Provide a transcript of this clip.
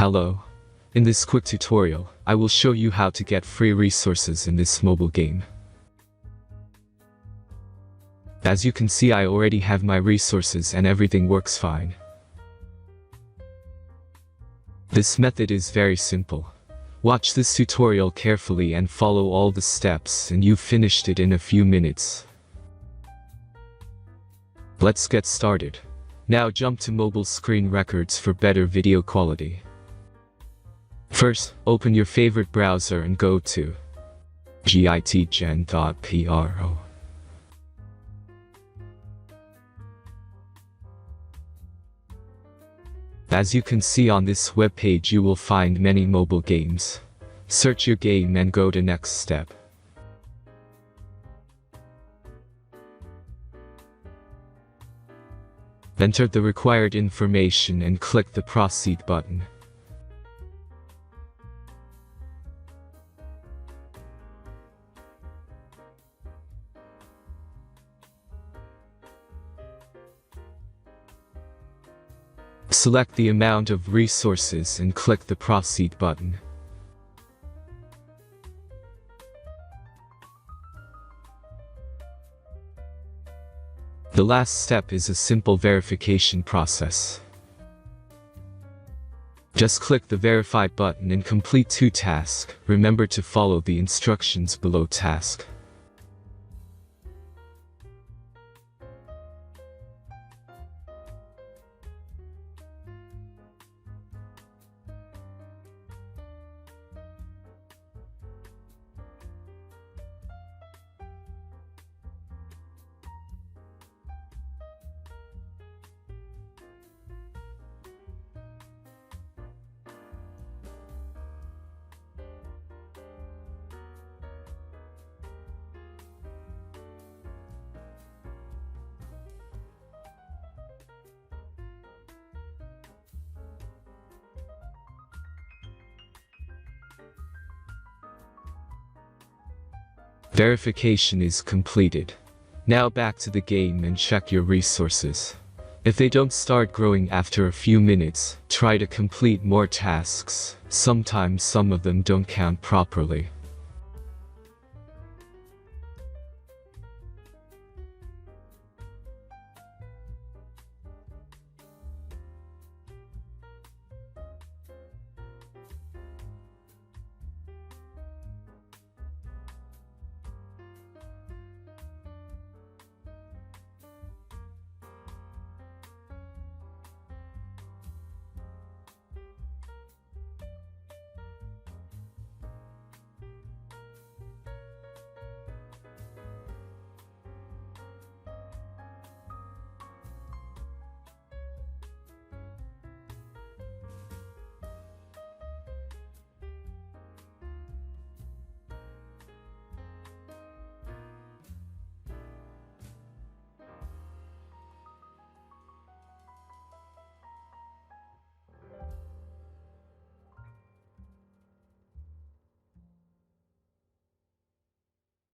Hello. In this quick tutorial, I will show you how to get free resources in this mobile game. As you can see, I already have my resources and everything works fine. This method is very simple. Watch this tutorial carefully and follow all the steps and you've finished it in a few minutes. Let's get started. Now jump to mobile screen records for better video quality. First, open your favorite browser and go to gitgen.pro. As you can see on this web page, you will find many mobile games. Search your game and go to next step. Enter the required information and click the proceed button. Select the amount of resources and click the proceed button. The last step is a simple verification process. Just click the verify button and complete 2 tasks. Remember to follow the instructions below task. Verification is completed. Now back to the game and check your resources. If they don't start growing after a few minutes, try to complete more tasks. Sometimes some of them don't count properly.